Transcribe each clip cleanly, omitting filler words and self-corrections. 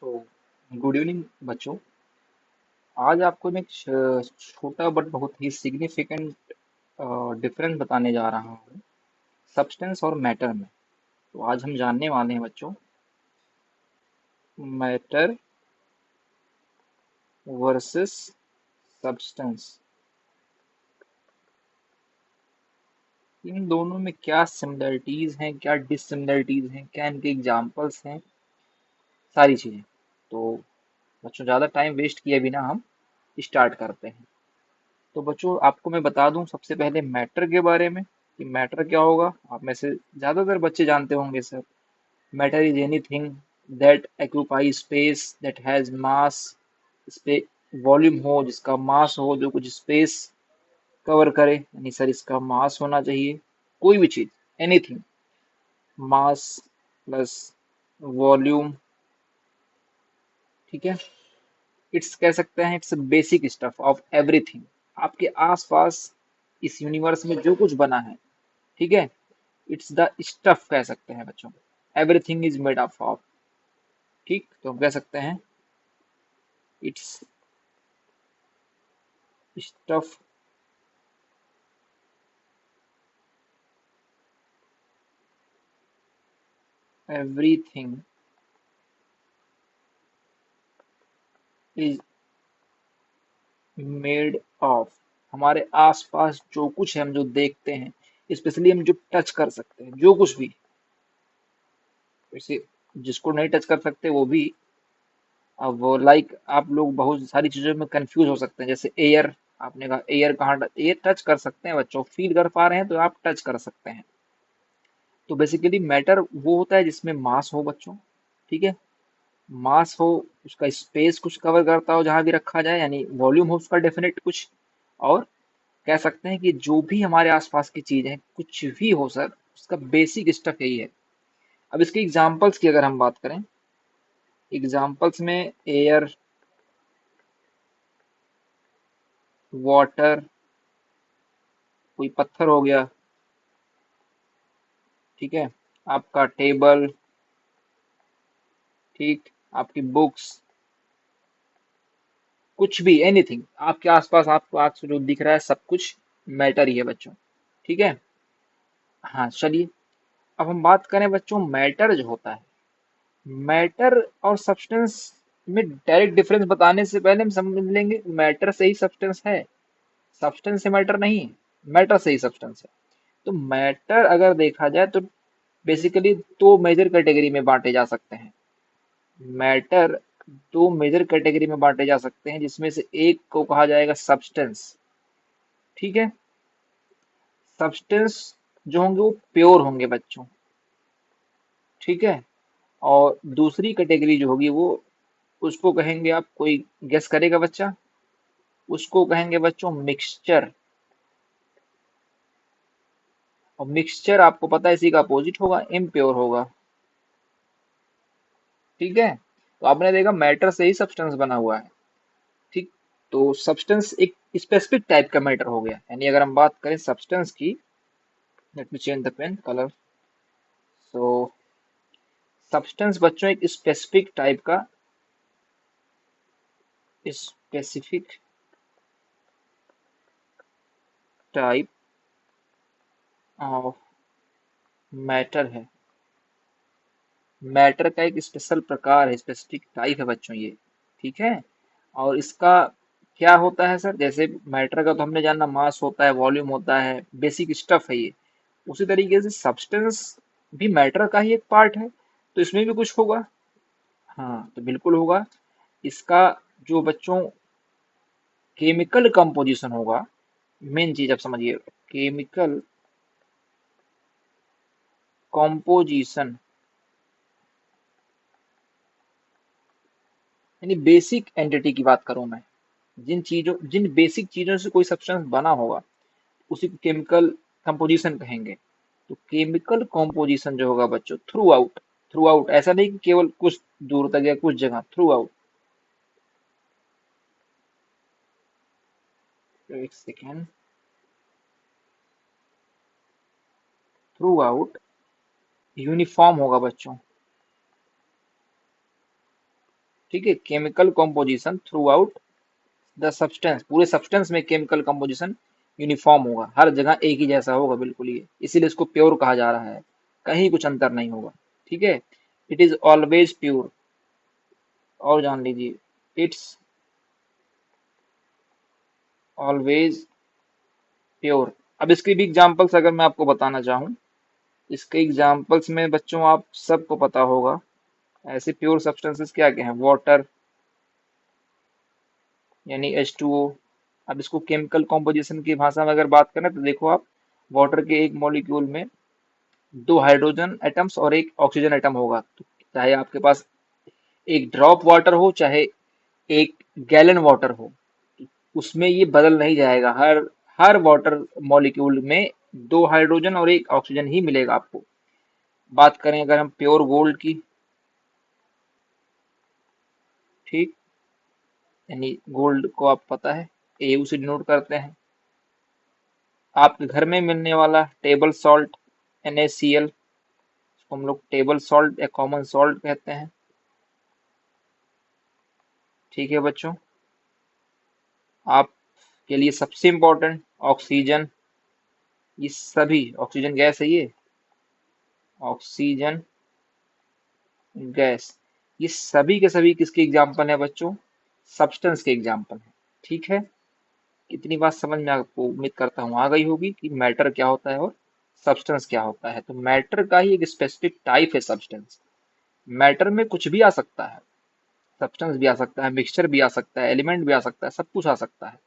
तो good evening बच्चों। आज आपको मैं एक छोटा बट बहुत ही सिग्निफिकेंट डिफरेंस बताने जा रहा हूँ सब्सटेंस और मैटर में। तो आज हम जानने वाले हैं बच्चों मैटर वर्सेस सब्सटेंस। इन दोनों में क्या सिमिलरिटीज हैं, क्या डिससिमिलरिटीज हैं, क्या इनके एग्जाम्पल्स हैं, सारी चीजें। तो बच्चों ज़्यादा टाइम वेस्ट किए बिना हम स्टार्ट करते हैं। तो बच्चों आपको मैं बता दूं सबसे पहले मैटर के बारे में कि मैटर क्या होगा। आप में से ज्यादातर बच्चे जानते होंगे sir, matter is anything that occupy space that has mass. Space volume हो जिसका मास हो, जो कुछ स्पेस कवर करे, यानी सर इसका मास होना चाहिए। कोई भी चीज, एनीथिंग, मास प्लस वॉल्यूम, ठीक है। इट्स कह सकते हैं it's basic stuff of everything. आपके आसपास इस यूनिवर्स में जो कुछ बना है, ठीक है, इट्स द स्टफ कह सकते हैं बच्चों। Everything is made up of, ठीक। तो हम कह सकते हैं it's stuff everything is made of. हमारे आसपास जो कुछ है, हम जो देखते हैं, स्पेशली हम जो टच कर सकते हैं, जो कुछ भी, वैसे जिसको नहीं टच कर सकते वो भी। अब वो लाइक आप लोग बहुत सारी चीजों में कंफ्यूज हो सकते हैं, जैसे एयर। आपने कहा एयर कहाँ, एयर टच कर सकते हैं बच्चों, फील कर पा रहे हैं तो आप टच कर सकते हैं। तो बेसिकली मैटर वो होता है जिसमें मास हो बच्चों, ठीक है। मास हो, उसका स्पेस कुछ कवर करता हो जहां भी रखा जाए, यानी वॉल्यूम हो उसका डेफिनेट कुछ। और कह सकते हैं कि जो भी हमारे आसपास की चीज है, कुछ भी हो सर, उसका बेसिक स्टफ यही है। अब इसके एग्जांपल्स की अगर हम बात करें, एग्जांपल्स में एयर, वाटर, कोई पत्थर हो गया, ठीक है, आपका टेबल, ठीक, आपकी बुक्स, कुछ भी, एनीथिंग आपके आसपास आपको आज जो दिख रहा है सब कुछ मैटर ही है बच्चों, ठीक है। हाँ चलिए, अब हम बात करें बच्चों मैटर जो होता है, मैटर और सब्सटेंस में डायरेक्ट डिफरेंस बताने से पहले हम समझ लेंगे मैटर से ही सब्सटेंस है, सब्सटेंस से मैटर नहीं है, मैटर से ही सब्सटेंस है। तो मैटर अगर देखा जाए तो बेसिकली दो मेजर कैटेगरी में बांटे जा सकते हैं। मैटर दो मेजर कैटेगरी में बांटे जा सकते हैं, जिसमें से एक को कहा जाएगा सब्सटेंस, ठीक है। सब्सटेंस जो होंगे वो प्योर होंगे बच्चों, ठीक है। और दूसरी कैटेगरी जो होगी वो, उसको कहेंगे, आप कोई गेस करेगा बच्चा, उसको कहेंगे बच्चों मिक्सचर। और मिक्सचर आपको पता है इसी का अपोजिट होगा, इम्प्योर होगा, ठीक है। तो आपने देखा मैटर से ही सब्सटेंस बना हुआ है, ठीक। तो सब्सटेंस एक स्पेसिफिक टाइप का मैटर हो गया, यानी अगर हम बात करें सब्सटेंस की, let me change the pen colour. So substance बच्चों एक स्पेसिफिक टाइप का, स्पेसिफिक टाइप ऑफ मैटर है। मैटर का एक स्पेशल प्रकार है, स्पेसिफिक टाइप है बच्चों ये, ठीक है। और इसका क्या होता है सर, जैसे मैटर का तो हमने जाना मास होता है, वॉल्यूम होता है, बेसिक स्टफ है ये। उसी तरीके से सब्सटेंस भी मैटर का ही एक पार्ट है, तो इसमें भी कुछ होगा। हाँ तो बिल्कुल होगा। इसका जो बच्चों केमिकल कंपोजिशन होगा, मेन चीज आप समझिए, केमिकल कॉम्पोजिशन, यानी बेसिक एंटिटी की बात करूं मैं, जिन बेसिक चीजों से कोई सब्सटेंस बना होगा उसी को केमिकल कंपोजिशन कहेंगे। तो केमिकल कंपोजिशन जो होगा बच्चों थ्रू आउट, ऐसा नहीं कि केवल कुछ दूर तक या कुछ जगह, थ्रू आउट। एक सेकेंड, थ्रू आउट यूनिफॉर्म होगा बच्चों, ठीक है, chemical composition through out the substance, पूरे सब्सटेंस में केमिकल कंपोजिशन यूनिफॉर्म होगा, हर जगह एक ही जैसा होगा बिल्कुल, ये इसीलिए इसको प्योर कहा जा रहा है, कहीं कुछ अंतर नहीं होगा। ठीक है, इट इज ऑलवेज प्योर, और जान लीजिए, इट्स ऑलवेज प्योर। अब इसके भी एग्जांपल्स अगर मैं आपको बताना चाहूँ, इसके एग्जांपल्स में बच्चों आप सबको पता होगा ऐसे प्योर सब्सटेंसेस क्या क्या हैं, वाटर यानी H2O। अब इसको केमिकल कॉम्पोजिशन की भाषा में अगर बात करें तो देखो आप, वाटर के एक मॉलिक्यूल में दो हाइड्रोजन एटम्स और एक ऑक्सीजन एटम होगा, तो चाहे आपके पास एक ड्रॉप वाटर हो चाहे एक गैलन वाटर हो, उसमें ये बदल नहीं जाएगा, हर हर वाटर मॉलिक्यूल में दो हाइड्रोजन और एक ऑक्सीजन ही मिलेगा आपको। बात करें अगर हम प्योर गोल्ड की, ठीक, यानी गोल्ड को आप पता है AU से डिनोट करते हैं, आपके घर में मिलने वाला टेबल सॉल्ट NaCl, इसको हम लोग टेबल सॉल्ट या कॉमन सॉल्ट कहते हैं। ठीक है बच्चों, आपके लिए सबसे इम्पोर्टेंट ऑक्सीजन, ये सभी ऑक्सीजन गैस है, ये ऑक्सीजन गैस, ये सभी के सभी किसके एग्जाम्पल है बच्चों, सब्सटेंस के एग्जाम्पल है। ठीक है, कितनी बात समझ में आपको उम्मीद करता हूँ आ गई होगी कि मैटर क्या होता है और सब्सटेंस क्या होता है। तो मैटर का ही एक स्पेसिफिक टाइप है सब्सटेंस। मैटर में कुछ भी आ सकता है, सब्सटेंस भी आ सकता है, मिक्सचर भी आ सकता है, एलिमेंट भी आ सकता है, सब कुछ आ सकता है।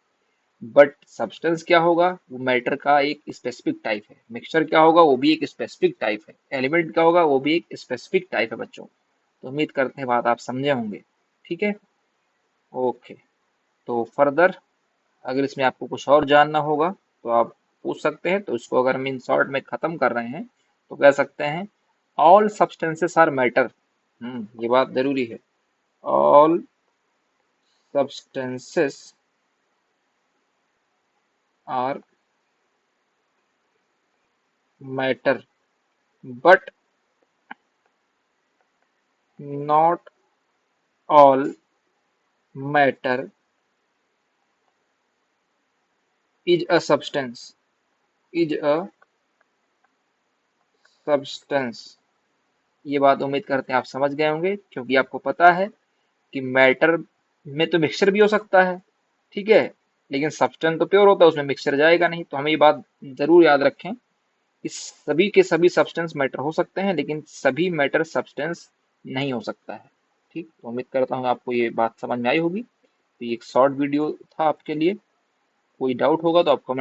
बट सब्सटेंस क्या होगा, वो मैटर का एक स्पेसिफिक टाइप है। मिक्सचर क्या होगा, वो भी एक स्पेसिफिक टाइप है। एलिमेंट क्या होगा, वो भी एक स्पेसिफिक टाइप है बच्चों। तो उम्मीद करते हैं बात आप समझे होंगे। ठीक है, ओके। तो फर्दर अगर इसमें आपको कुछ और जानना होगा तो आप पूछ सकते हैं। तो इसको अगर हम इन शॉर्ट में खत्म कर रहे हैं तो कह सकते हैं ऑल सब्सटेंसेस आर मैटर। ये बात जरूरी है, all substances are matter but not all matter is a substance, is a substance. ये बात उम्मीद करते हैं आप समझ गए होंगे, क्योंकि आपको पता है कि मैटर में तो मिक्सचर भी हो सकता है, ठीक है, लेकिन सब्सटेंस तो प्योर होता है, उसमें मिक्सचर जाएगा नहीं। तो हमें ये बात जरूर याद रखें कि सभी के सभी सब्सटेंस मैटर हो सकते हैं, लेकिन सभी मैटर सब्सटेंस नहीं हो सकता है। ठीक, तो उम्मीद करता हूँ आपको ये बात समझ में आई होगी। तो ये एक शॉर्ट वीडियो था आपके लिए, कोई डाउट होगा तो आप कमेंट